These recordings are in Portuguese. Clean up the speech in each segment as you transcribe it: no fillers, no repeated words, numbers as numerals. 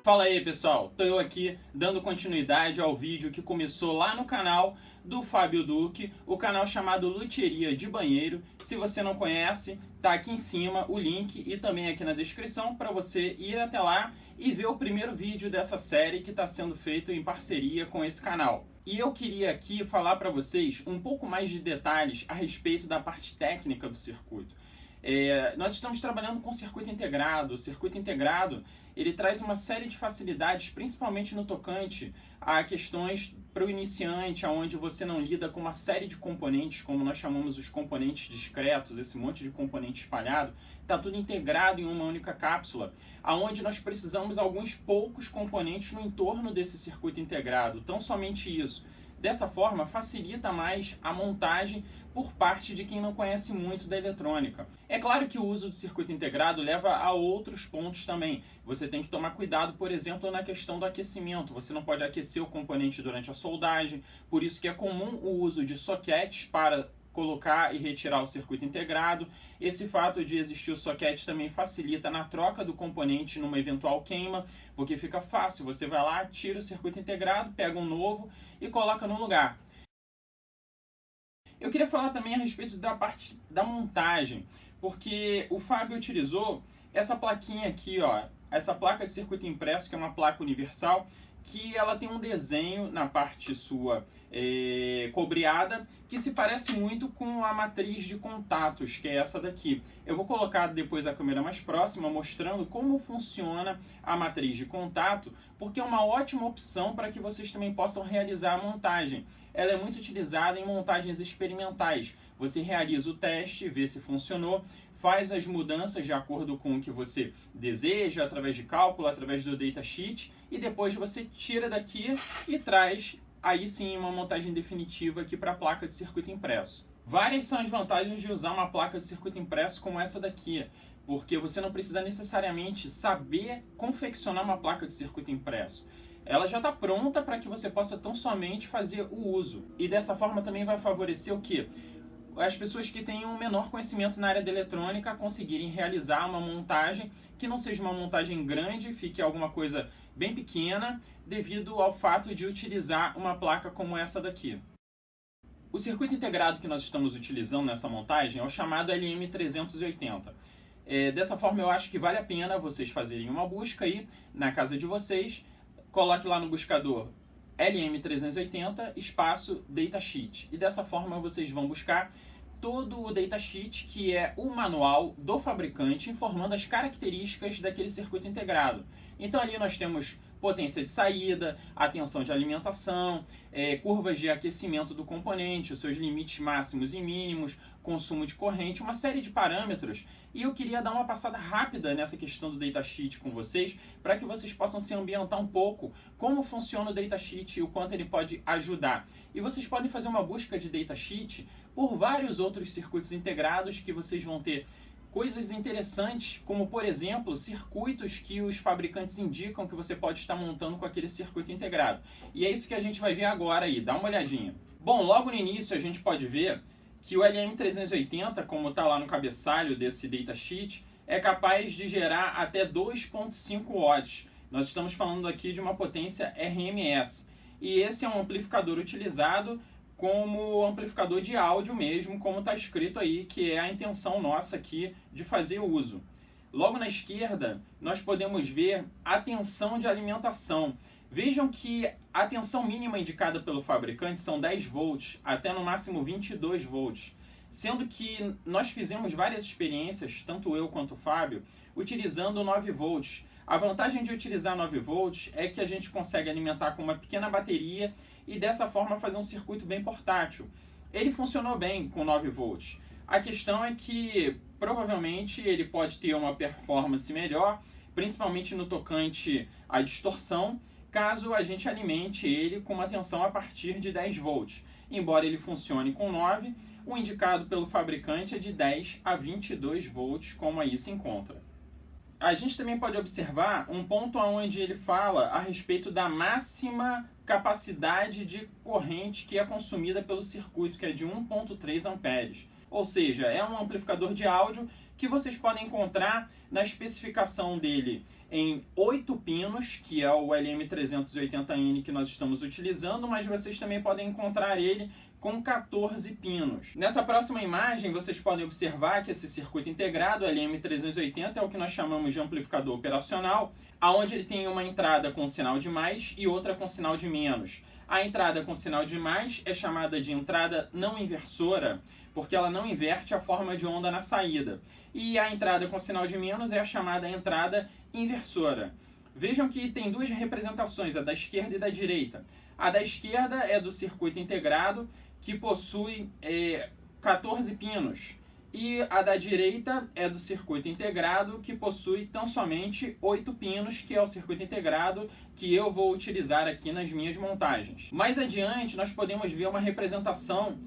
Fala aí pessoal, tô eu aqui dando continuidade ao vídeo que começou lá no canal do Fábio Duque, o canal chamado Luthieria de Banheiro. Se você não conhece, tá aqui em cima o link e também aqui na descrição para você ir até lá e ver o primeiro vídeo dessa série que está sendo feito em parceria com esse canal. E eu queria aqui falar para vocês um pouco mais de detalhes a respeito da parte técnica do circuito. Nós estamos trabalhando com circuito integrado. O circuito integrado ele traz uma série de facilidades, principalmente no tocante a questões para o iniciante, onde você não lida com uma série de componentes, como nós chamamos os componentes discretos, esse monte de componente espalhado, está tudo integrado em uma única cápsula, aonde nós precisamos alguns poucos componentes no entorno desse circuito integrado, tão somente isso. Dessa forma, facilita mais a montagem por parte de quem não conhece muito da eletrônica. É claro que o uso do circuito integrado leva a outros pontos também. Você tem que tomar cuidado, por exemplo, na questão do aquecimento. Você não pode aquecer o componente durante a soldagem, por isso que é comum o uso de soquetes para colocar e retirar o circuito integrado. Esse fato de existir o soquete também facilita na troca do componente numa eventual queima, porque fica fácil, você vai lá, tira o circuito integrado, pega um novo e coloca no lugar. Eu queria falar também a respeito da parte da montagem, porque o Fábio utilizou essa plaquinha aqui, ó, essa placa de circuito impresso, que é uma placa universal, que ela tem um desenho na parte sua cobreada que se parece muito com a matriz de contatos, que é essa daqui. Eu vou colocar depois a câmera mais próxima mostrando como funciona a matriz de contato, porque é uma ótima opção para que vocês também possam realizar a montagem. Ela é muito utilizada em montagens experimentais. Você realiza o teste, vê se funcionou, faz as mudanças de acordo com o que você deseja, através de cálculo, através do datasheet, e depois você tira daqui e traz aí sim uma montagem definitiva aqui para a placa de circuito impresso. Várias são as vantagens de usar uma placa de circuito impresso como essa daqui, porque você não precisa necessariamente saber confeccionar uma placa de circuito impresso. Ela já está pronta para que você possa tão somente fazer o uso. E dessa forma também vai favorecer o quê? As pessoas que têm um menor conhecimento na área da eletrônica conseguirem realizar uma montagem que não seja uma montagem grande, fique alguma coisa bem pequena, devido ao fato de utilizar uma placa como essa daqui. O circuito integrado que nós estamos utilizando nessa montagem é o chamado LM380. Dessa forma eu acho que vale a pena vocês fazerem uma busca aí na casa de vocês, coloque lá no buscador LM380 espaço datasheet, e dessa forma vocês vão buscar todo o datasheet, que é o manual do fabricante informando as características daquele circuito integrado. Então ali nós temos potência de saída, a tensão de alimentação, curvas de aquecimento do componente, os seus limites máximos e mínimos, consumo de corrente, uma série de parâmetros. E eu queria dar uma passada rápida nessa questão do datasheet com vocês, para que vocês possam se ambientar um pouco como funciona o datasheet e o quanto ele pode ajudar. E vocês podem fazer uma busca de datasheet por vários outros circuitos integrados que vocês vão ter coisas interessantes, como por exemplo, circuitos que os fabricantes indicam que você pode estar montando com aquele circuito integrado. E é isso que a gente vai ver agora aí, dá uma olhadinha. Bom, logo no início a gente pode ver que o LM380, como está lá no cabeçalho desse datasheet, é capaz de gerar até 2.5 watts. Nós estamos falando aqui de uma potência RMS. E esse é um amplificador utilizado como amplificador de áudio mesmo, como está escrito aí, que é a intenção nossa aqui de fazer uso. Logo na esquerda, nós podemos ver a tensão de alimentação. Vejam que a tensão mínima indicada pelo fabricante são 10 volts, até no máximo 22 volts. Sendo que nós fizemos várias experiências, tanto eu quanto o Fábio, utilizando 9 volts. A vantagem de utilizar 9 volts é que a gente consegue alimentar com uma pequena bateria e dessa forma fazer um circuito bem portátil. Ele funcionou bem com 9 volts. A questão é que provavelmente ele pode ter uma performance melhor, principalmente no tocante à distorção, caso a gente alimente ele com uma tensão a partir de 10 volts. Embora ele funcione com 9, o indicado pelo fabricante é de 10 a 22 volts, como aí se encontra. A gente também pode observar um ponto onde ele fala a respeito da máxima capacidade de corrente que é consumida pelo circuito, que é de 1.3 amperes. Ou seja, é um amplificador de áudio que vocês podem encontrar na especificação dele em 8 pinos, que é o LM380N que nós estamos utilizando, mas vocês também podem encontrar ele com 14 pinos. Nessa próxima imagem, vocês podem observar que esse circuito integrado, LM380, é o que nós chamamos de amplificador operacional, onde ele tem uma entrada com sinal de mais e outra com sinal de menos. A entrada com sinal de mais é chamada de entrada não inversora, porque ela não inverte a forma de onda na saída. E a entrada com sinal de menos é a chamada entrada inversora. Vejam que tem duas representações, a da esquerda e da direita. A da esquerda é do circuito integrado, que possui 14 pinos. E a da direita é do circuito integrado, que possui tão somente 8 pinos, que é o circuito integrado que eu vou utilizar aqui nas minhas montagens. Mais adiante, nós podemos ver uma representação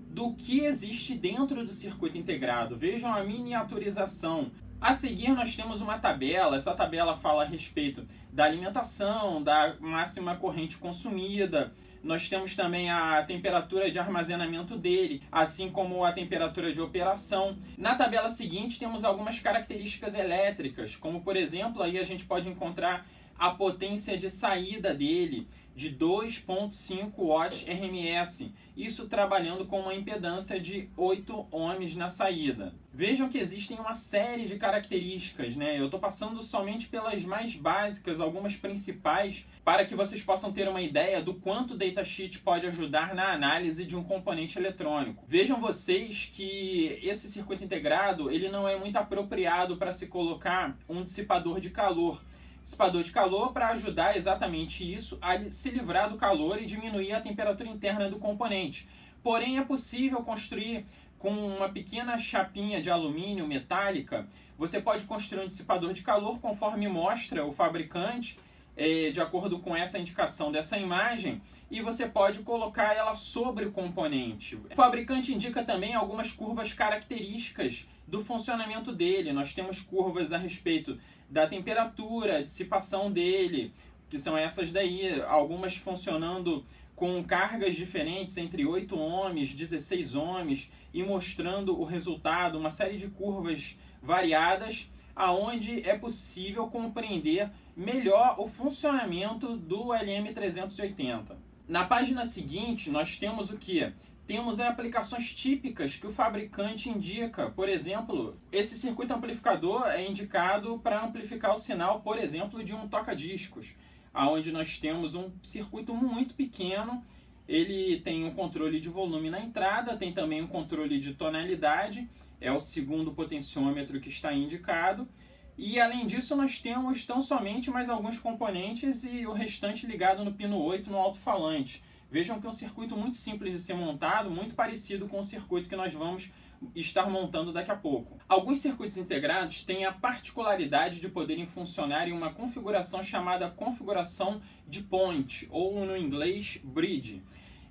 do que existe dentro do circuito integrado. Vejam a miniaturização. A seguir, nós temos uma tabela. Essa tabela fala a respeito da alimentação, da máxima corrente consumida. Nós temos também a temperatura de armazenamento dele, assim como a temperatura de operação. Na tabela seguinte, temos algumas características elétricas, como por exemplo, aí a gente pode encontrar a potência de saída dele, de 2.5 watts RMS, isso trabalhando com uma impedância de 8 ohms na saída. Vejam que existem uma série de características, né? Eu estou passando somente pelas mais básicas, algumas principais, para que vocês possam ter uma ideia do quanto o datasheet pode ajudar na análise de um componente eletrônico. Vejam vocês que esse circuito integrado ele não é muito apropriado para se colocar um dissipador de calor. Dissipador de calor para ajudar exatamente isso, a se livrar do calor e diminuir a temperatura interna do componente. Porém, é possível construir com uma pequena chapinha de alumínio metálica. Você pode construir um dissipador de calor conforme mostra o fabricante, de acordo com essa indicação dessa imagem, e você pode colocar ela sobre o componente. O fabricante indica também algumas curvas características do funcionamento dele. Nós temos curvas a respeito da temperatura, dissipação dele, que são essas daí, algumas funcionando com cargas diferentes entre 8 ohms, 16 ohms, e mostrando o resultado, uma série de curvas variadas, aonde é possível compreender melhor o funcionamento do LM380. Na página seguinte, nós temos o que? Temos aplicações típicas que o fabricante indica. Por exemplo, esse circuito amplificador é indicado para amplificar o sinal, por exemplo, de um toca-discos, onde nós temos um circuito muito pequeno. Ele tem um controle de volume na entrada, tem também um controle de tonalidade, é o segundo potenciômetro que está indicado. E além disso, nós temos tão somente mais alguns componentes e o restante ligado no pino 8 no alto-falante. Vejam que é um circuito muito simples de ser montado, muito parecido com o circuito que nós vamos estar montando daqui a pouco. Alguns circuitos integrados têm a particularidade de poderem funcionar em uma configuração chamada configuração de ponte, ou no inglês bridge.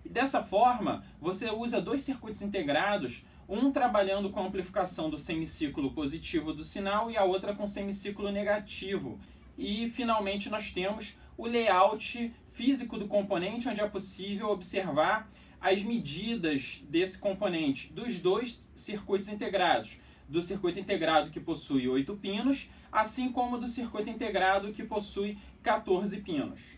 E dessa forma, você usa dois circuitos integrados, um trabalhando com a amplificação do semiciclo positivo do sinal e a outra com semiciclo negativo. E finalmente nós temos o layout físico do componente, onde é possível observar as medidas desse componente dos dois circuitos integrados, do circuito integrado que possui 8 pinos, assim como do circuito integrado que possui 14 pinos.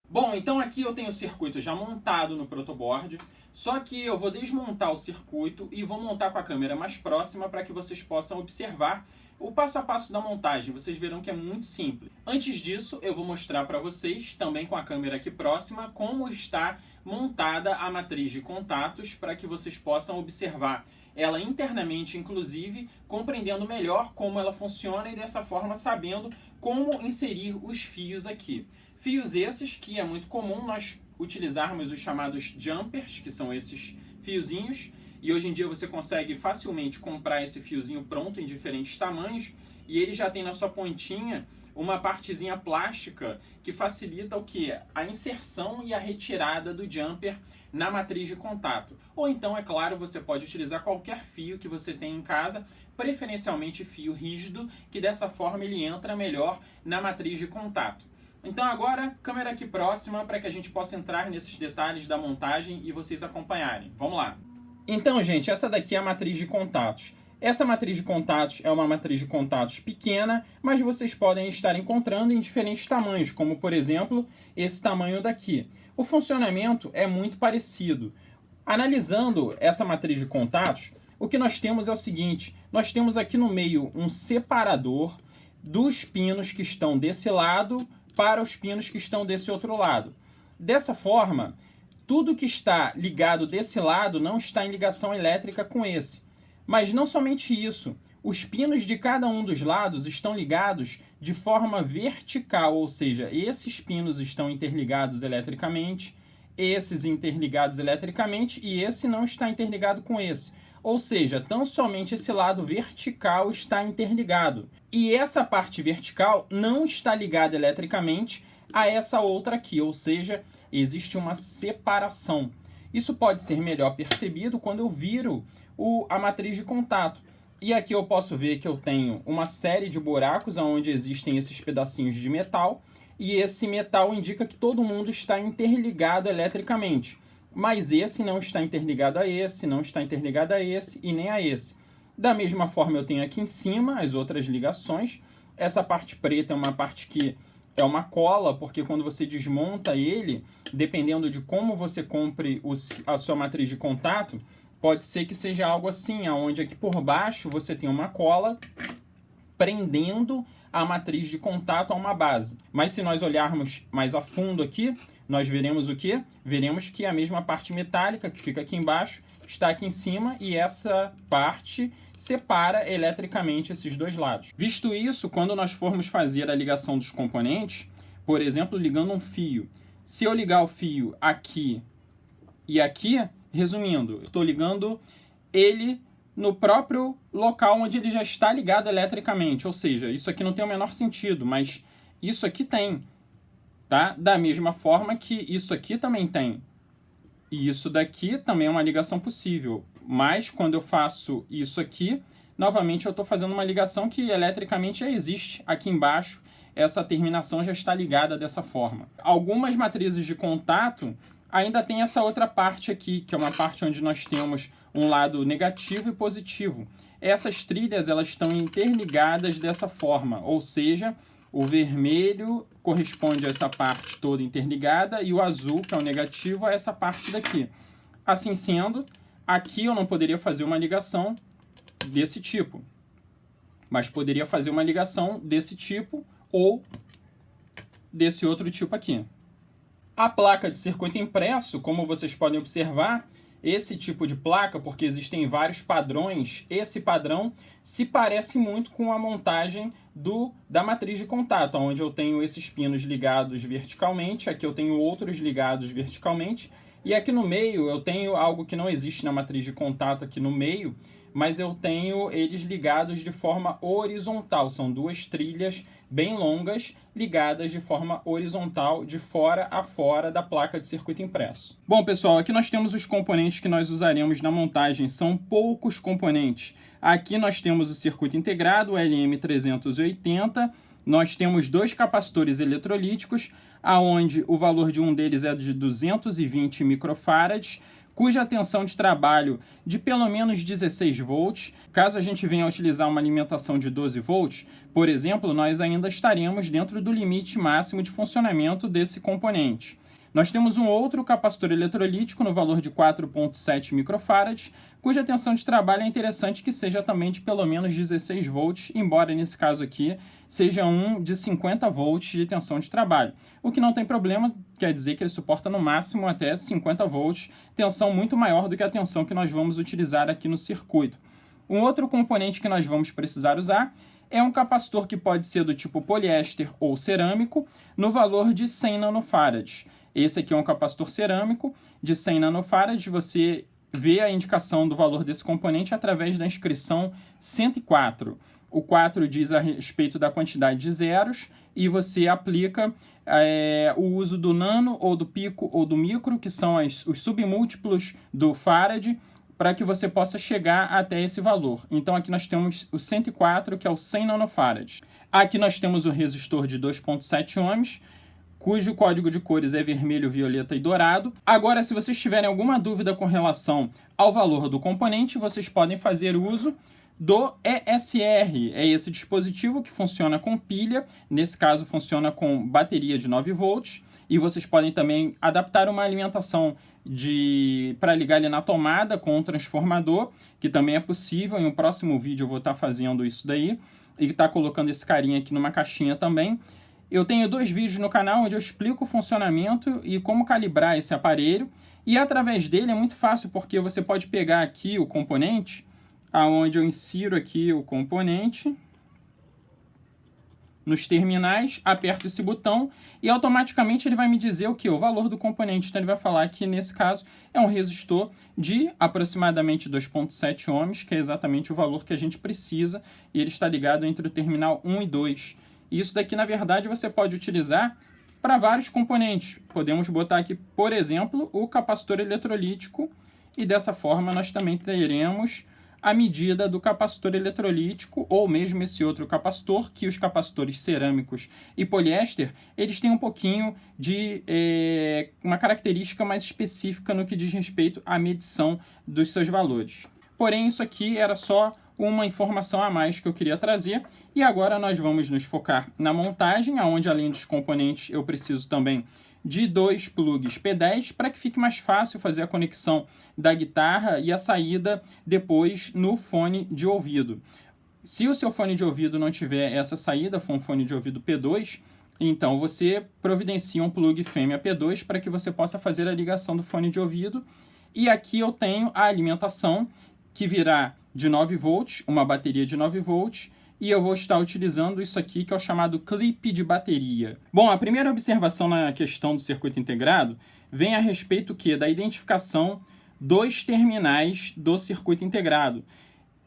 Bom, então aqui eu tenho o circuito já montado no protoboard, só que eu vou desmontar o circuito e vou montar com a câmera mais próxima para que vocês possam observar o passo a passo da montagem. Vocês verão que é muito simples. Antes disso, eu vou mostrar para vocês, também com a câmera aqui próxima, como está montada a matriz de contatos para que vocês possam observar ela internamente, inclusive, compreendendo melhor como ela funciona e dessa forma sabendo como inserir os fios aqui. Fios esses que é muito comum nós utilizarmos os chamados jumpers, que são esses fiozinhos, e hoje em dia você consegue facilmente comprar esse fiozinho pronto em diferentes tamanhos, e ele já tem na sua pontinha uma partezinha plástica que facilita o que? A inserção e a retirada do jumper na matriz de contato. Ou então, é claro, você pode utilizar qualquer fio que você tem em casa, preferencialmente fio rígido, que dessa forma ele entra melhor na matriz de contato. Então agora, câmera aqui próxima para que a gente possa entrar nesses detalhes da montagem e vocês acompanharem. Vamos lá! Então, gente, essa daqui é a matriz de contatos. Essa matriz de contatos é uma matriz de contatos pequena, mas vocês podem estar encontrando em diferentes tamanhos, como, por exemplo, esse tamanho daqui. O funcionamento é muito parecido. Analisando essa matriz de contatos, o que nós temos é o seguinte: nós temos aqui no meio um separador dos pinos que estão desse lado para os pinos que estão desse outro lado. Dessa forma, tudo que está ligado desse lado não está em ligação elétrica com esse. Mas não somente isso, os pinos de cada um dos lados estão ligados de forma vertical, ou seja, esses pinos estão interligados eletricamente, esses interligados eletricamente e esse não está interligado com esse. Ou seja, tão somente esse lado vertical está interligado. E essa parte vertical não está ligada eletricamente a essa outra aqui, ou seja, existe uma separação. Isso pode ser melhor percebido quando eu viro a matriz de contato. E aqui eu posso ver que eu tenho uma série de buracos onde existem esses pedacinhos de metal, e esse metal indica que todo mundo está interligado eletricamente. Mas esse não está interligado a esse, não está interligado a esse e nem a esse. Da mesma forma, eu tenho aqui em cima as outras ligações. Essa parte preta é uma parte que é uma cola, porque quando você desmonta ele, dependendo de como você compre a sua matriz de contato, pode ser que seja algo assim, onde aqui por baixo você tem uma cola prendendo a matriz de contato a uma base. Mas se nós olharmos mais a fundo aqui, nós veremos o quê? Veremos que a mesma parte metálica que fica aqui embaixo está aqui em cima e essa parte separa eletricamente esses dois lados. Visto isso, quando nós formos fazer a ligação dos componentes, por exemplo, ligando um fio, se eu ligar o fio aqui e aqui, resumindo, estou ligando ele no próprio local onde ele já está ligado eletricamente, ou seja, isso aqui não tem o menor sentido, mas isso aqui tem, tá? Da mesma forma que isso aqui também tem. E isso daqui também é uma ligação possível, mas quando eu faço isso aqui, novamente eu estou fazendo uma ligação que eletricamente já existe aqui embaixo, essa terminação já está ligada dessa forma. Algumas matrizes de contato ainda tem essa outra parte aqui, que é uma parte onde nós temos um lado negativo e positivo. Essas trilhas elas estão interligadas dessa forma, ou seja, o vermelho corresponde a essa parte toda interligada e o azul, que é o negativo, a essa parte daqui. Assim sendo, aqui eu não poderia fazer uma ligação desse tipo, mas poderia fazer uma ligação desse tipo ou desse outro tipo aqui. A placa de circuito impresso, como vocês podem observar, esse tipo de placa, porque existem vários padrões, esse padrão se parece muito com a montagem da matriz de contato, onde eu tenho esses pinos ligados verticalmente, aqui eu tenho outros ligados verticalmente, e aqui no meio eu tenho algo que não existe na matriz de contato aqui no meio, mas eu tenho eles ligados de forma horizontal. São duas trilhas bem longas ligadas de forma horizontal, de fora a fora da placa de circuito impresso. Bom, pessoal, aqui nós temos os componentes que nós usaremos na montagem. São poucos componentes. Aqui nós temos o circuito integrado, o LM380. Nós temos dois capacitores eletrolíticos, aonde o valor de um deles é de 220 microfarads, cuja tensão de trabalho de pelo menos 16 volts. Caso a gente venha a utilizar uma alimentação de 12 volts, por exemplo, nós ainda estaremos dentro do limite máximo de funcionamento desse componente. Nós temos um outro capacitor eletrolítico no valor de 4,7 microfarads, cuja tensão de trabalho é interessante que seja também de pelo menos 16 volts, embora nesse caso aqui seja um de 50 volts de tensão de trabalho. O que não tem problema, quer dizer que ele suporta no máximo até 50 volts, tensão muito maior do que a tensão que nós vamos utilizar aqui no circuito. Um outro componente que nós vamos precisar usar é um capacitor que pode ser do tipo poliéster ou cerâmico, no valor de 100 nanofarads. Esse aqui é um capacitor cerâmico de 100 nanofarads. Você vê a indicação do valor desse componente através da inscrição 104. O 4 diz a respeito da quantidade de zeros e você aplica o uso do nano, ou do pico, ou do micro, que são os submúltiplos do farad, para que você possa chegar até esse valor. Então aqui nós temos o 104, que é o 100 nanofarads. Aqui nós temos o resistor de 2,7 ohms, cujo código de cores é vermelho, violeta e dourado. Agora, se vocês tiverem alguma dúvida com relação ao valor do componente, vocês podem fazer uso do ESR. É esse dispositivo que funciona com pilha, nesse caso funciona com bateria de 9 volts, e vocês podem também adaptar uma alimentação para ligar ele na tomada com um transformador, que também é possível. Em um próximo vídeo eu vou estar fazendo isso daí, e estar colocando esse carinha aqui numa caixinha também. Eu tenho 2 vídeos no canal onde eu explico o funcionamento e como calibrar esse aparelho. E através dele é muito fácil, porque você pode pegar aqui o componente, aonde eu insiro aqui o componente nos terminais, aperto esse botão e automaticamente ele vai me dizer o que? O valor do componente. Então ele vai falar que nesse caso é um resistor de aproximadamente 2,7 ohms, que é exatamente o valor que a gente precisa, e ele está ligado entre o terminal 1 e 2. E isso daqui, na verdade, você pode utilizar para vários componentes. Podemos botar aqui, por exemplo, o capacitor eletrolítico, e dessa forma nós também teremos a medida do capacitor eletrolítico, ou mesmo esse outro capacitor, que os capacitores cerâmicos e poliéster, eles têm um pouquinho de uma característica mais específica no que diz respeito à medição dos seus valores. Porém, isso aqui era só uma informação a mais que eu queria trazer. E agora nós vamos nos focar na montagem, onde além dos componentes eu preciso também de 2 plugs P10 para que fique mais fácil fazer a conexão da guitarra e a saída depois no fone de ouvido. Se o seu fone de ouvido não tiver essa saída, for um fone de ouvido P2, então você providencia um plug fêmea P2 para que você possa fazer a ligação do fone de ouvido. E aqui eu tenho a alimentação, que virá de 9 volts, uma bateria de 9 volts, e eu vou estar utilizando isso aqui, que é o chamado clipe de bateria. Bom, a primeira observação na questão do circuito integrado vem a respeito da identificação dos terminais do circuito integrado.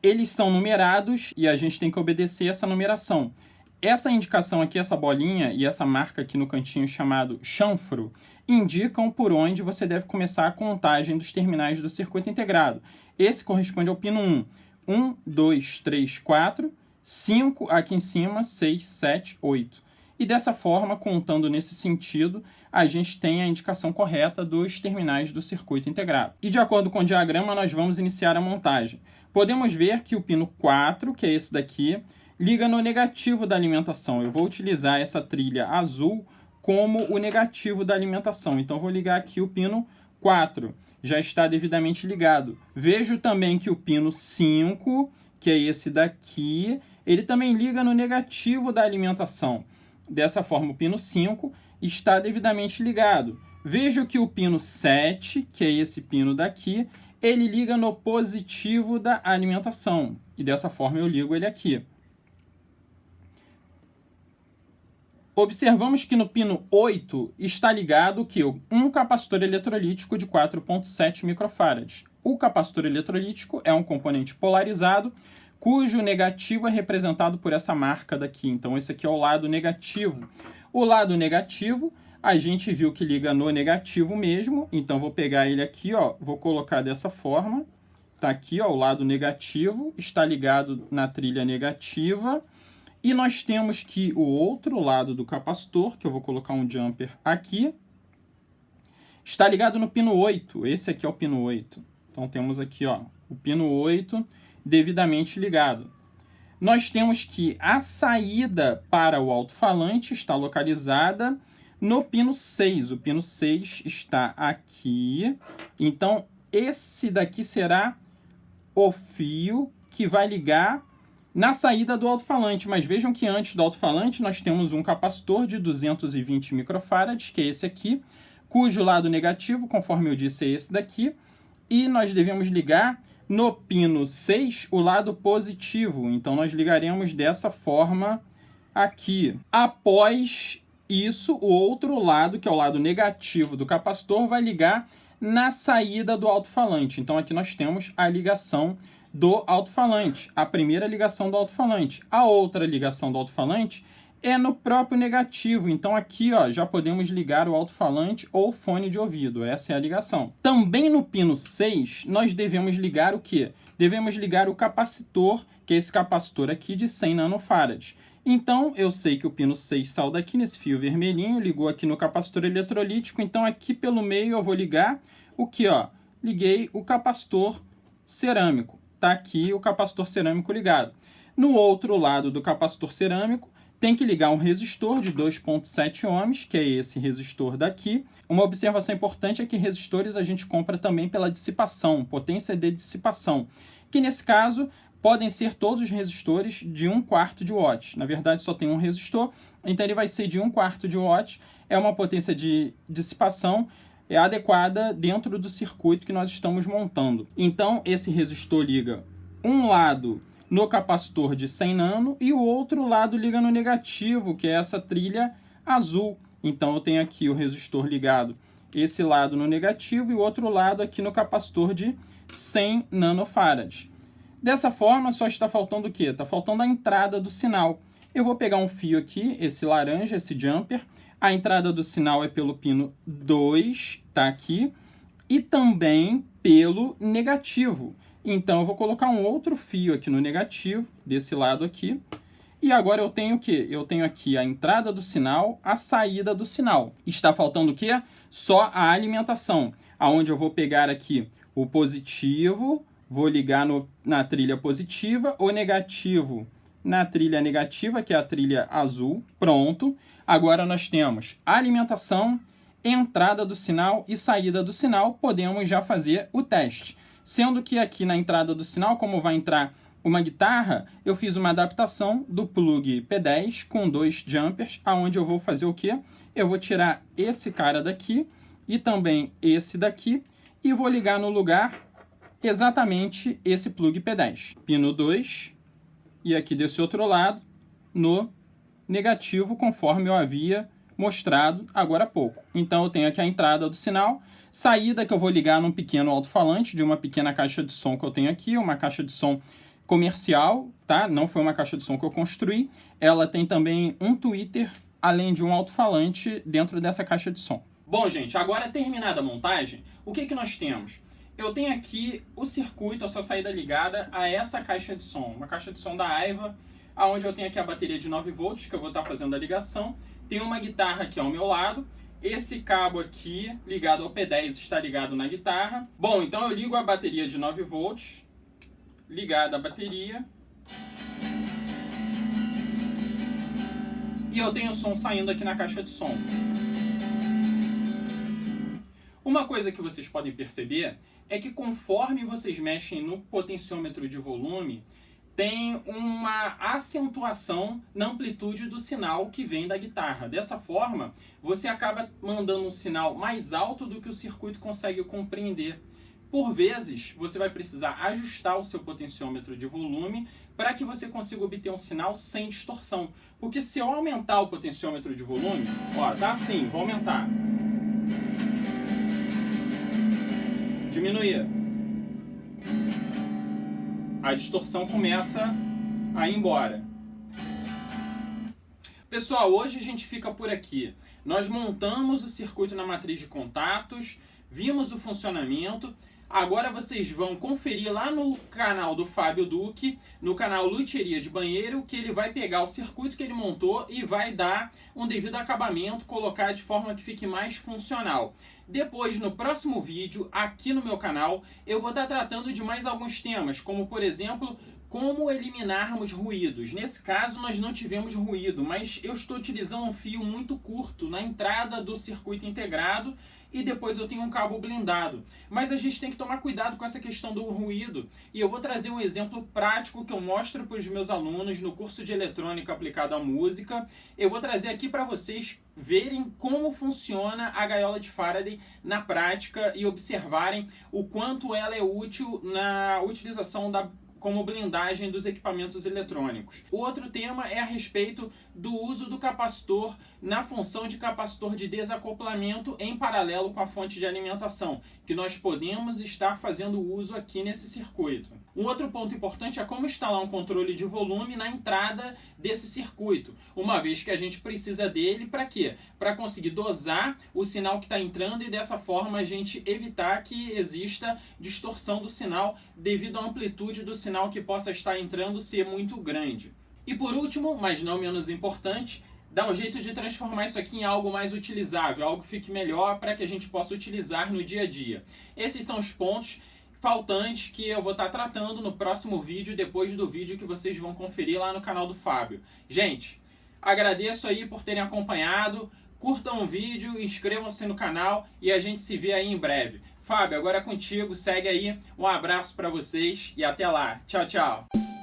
Eles são numerados e a gente tem que obedecer essa numeração. Essa indicação aqui, essa bolinha e essa marca aqui no cantinho chamado chanfro, indicam por onde você deve começar a contagem dos terminais do circuito integrado. Esse corresponde ao pino 1. 1, 2, 3, 4, 5 aqui em cima, 6, 7, 8. E dessa forma, contando nesse sentido, a gente tem a indicação correta dos terminais do circuito integrado. E de acordo com o diagrama, nós vamos iniciar a montagem. Podemos ver que o pino 4, que é esse daqui, liga no negativo da alimentação. Eu vou utilizar essa trilha azul como o negativo da alimentação. Então, vou ligar aqui o pino 4. Já está devidamente ligado. Vejo também que o pino 5, que é esse daqui, ele também liga no negativo da alimentação. Dessa forma, o pino 5 está devidamente ligado. Vejo que o pino 7, que é esse pino daqui, ele liga no positivo da alimentação. E dessa forma eu ligo ele aqui. Observamos que no pino 8 está ligado um capacitor eletrolítico de 4,7 microfarads. O capacitor eletrolítico é um componente polarizado, cujo negativo é representado por essa marca daqui. Então, esse aqui é o lado negativo. O lado negativo, a gente viu que liga no negativo mesmo. Então, vou pegar ele aqui, vou colocar dessa forma. Está aqui, o lado negativo está ligado na trilha negativa. E nós temos que o outro lado do capacitor, que eu vou colocar um jumper aqui, está ligado no pino 8. Esse aqui é o pino 8. Então, temos aqui o pino 8 devidamente ligado. Nós temos que a saída para o alto-falante está localizada no pino 6. O pino 6 está aqui. Então, esse daqui será o fio que vai ligar na saída do alto-falante. Mas vejam que antes do alto-falante nós temos um capacitor de 220 microfarads, que é esse aqui, cujo lado negativo, conforme eu disse, é esse daqui. E nós devemos ligar no pino 6 o lado positivo. Então, nós ligaremos dessa forma aqui. Após isso, o outro lado, que é o lado negativo do capacitor, vai ligar na saída do alto-falante. Então, aqui nós temos a ligação do alto-falante, a primeira ligação do alto-falante. A outra ligação do alto-falante é no próprio negativo. Então, aqui já podemos ligar o alto-falante ou fone de ouvido. Essa é a ligação. Também no pino 6, nós devemos ligar o quê? Devemos ligar o capacitor, que é esse capacitor aqui de 100 nanofarads. Então, eu sei que o pino 6 saiu daqui nesse fio vermelhinho, ligou aqui no capacitor eletrolítico, então aqui pelo meio eu vou ligar o que, ó? Liguei o capacitor cerâmico. Tá aqui o capacitor cerâmico ligado. No outro lado do capacitor cerâmico, tem que ligar um resistor de 2,7 ohms, que é esse resistor daqui. Uma observação importante é que resistores a gente compra também pela dissipação, potência de dissipação, que nesse caso podem ser todos os resistores de 1/4 de watt. Na verdade, só tem um resistor, então ele vai ser de 1/4 de watt. É uma potência de dissipação adequada dentro do circuito que nós estamos montando. Então, esse resistor liga um lado no capacitor de 100 nano e o outro lado liga no negativo, que é essa trilha azul. Então, eu tenho aqui o resistor ligado, esse lado no negativo e o outro lado aqui no capacitor de 100 nanofarads. Dessa forma, só está faltando o quê? Está faltando a entrada do sinal. Eu vou pegar um fio aqui, esse laranja, esse jumper. A entrada do sinal é pelo pino 2, tá aqui, e também pelo negativo. Então, eu vou colocar um outro fio aqui no negativo, desse lado aqui. E agora eu tenho o quê? Eu tenho aqui a entrada do sinal, a saída do sinal. Está faltando o quê? Só a alimentação, aonde eu vou pegar aqui o positivo, vou ligar na trilha positiva, o negativo na trilha negativa, que é a trilha azul. Pronto. Agora nós temos alimentação, entrada do sinal e saída do sinal. Podemos já fazer o teste. Sendo que aqui na entrada do sinal, como vai entrar uma guitarra, eu fiz uma adaptação do plug P10 com 2 jumpers, aonde eu vou fazer o quê? Eu vou tirar esse cara daqui e também esse daqui e vou ligar no lugar exatamente esse plug P10. Pino 2 e aqui desse outro lado no negativo, conforme eu havia mostrado agora há pouco. Então eu tenho aqui a entrada do sinal, saída que eu vou ligar num pequeno alto-falante de uma pequena caixa de som que eu tenho aqui, uma caixa de som comercial, tá? Não foi uma caixa de som que eu construí. Ela tem também um tweeter, além de um alto-falante dentro dessa caixa de som. Bom, gente, agora terminada a montagem, o que nós temos? Eu tenho aqui o circuito, a sua saída ligada a essa caixa de som, uma caixa de som da Aiva, onde eu tenho aqui a bateria de 9 volts, que eu vou estar fazendo a ligação. Tem uma guitarra aqui ao meu lado. Esse cabo aqui, ligado ao P10, está ligado na guitarra. Bom, então eu ligo a bateria de 9 volts, ligada a bateria. E eu tenho o som saindo aqui na caixa de som. Uma coisa que vocês podem perceber é que conforme vocês mexem no potenciômetro de volume, tem uma acentuação na amplitude do sinal que vem da guitarra. Dessa forma, você acaba mandando um sinal mais alto do que o circuito consegue compreender. Por vezes, você vai precisar ajustar o seu potenciômetro de volume para que você consiga obter um sinal sem distorção. Porque se eu aumentar o potenciômetro de volume, ó, tá assim, vou aumentar. Diminuir. A distorção começa a ir embora. Pessoal, hoje a gente fica por aqui. Nós montamos o circuito na matriz de contatos, vimos o funcionamento. Agora vocês vão conferir lá no canal do Fábio Duque, no canal Luthieria de Banheiro, que ele vai pegar o circuito que ele montou e vai dar um devido acabamento, colocar de forma que fique mais funcional. Depois, no próximo vídeo, aqui no meu canal, eu vou estar tratando de mais alguns temas, como por exemplo, como eliminarmos ruídos. Nesse caso, nós não tivemos ruído, mas eu estou utilizando um fio muito curto na entrada do circuito integrado e depois eu tenho um cabo blindado. Mas a gente tem que tomar cuidado com essa questão do ruído. E eu vou trazer um exemplo prático que eu mostro para os meus alunos no curso de eletrônica aplicado à música. Eu vou trazer aqui para vocês verem como funciona a gaiola de Faraday na prática e observarem o quanto ela é útil na utilização como blindagem dos equipamentos eletrônicos. O outro tema é a respeito do uso do capacitor na função de capacitor de desacoplamento em paralelo com a fonte de alimentação, que nós podemos estar fazendo uso aqui nesse circuito. Um outro ponto importante é como instalar um controle de volume na entrada desse circuito, uma vez que a gente precisa dele para quê? Para conseguir dosar o sinal que está entrando e dessa forma a gente evitar que exista distorção do sinal devido à amplitude do sinal que possa estar entrando ser muito grande. E por último, mas não menos importante, dá um jeito de transformar isso aqui em algo mais utilizável, algo que fique melhor para que a gente possa utilizar no dia a dia. Esses são os pontos faltantes que eu vou estar tratando no próximo vídeo, depois do vídeo que vocês vão conferir lá no canal do Fábio. Gente, agradeço aí por terem acompanhado, curtam o vídeo, inscrevam-se no canal e a gente se vê aí em breve. Fábio, agora é contigo, segue aí, um abraço para vocês e até lá. Tchau, tchau!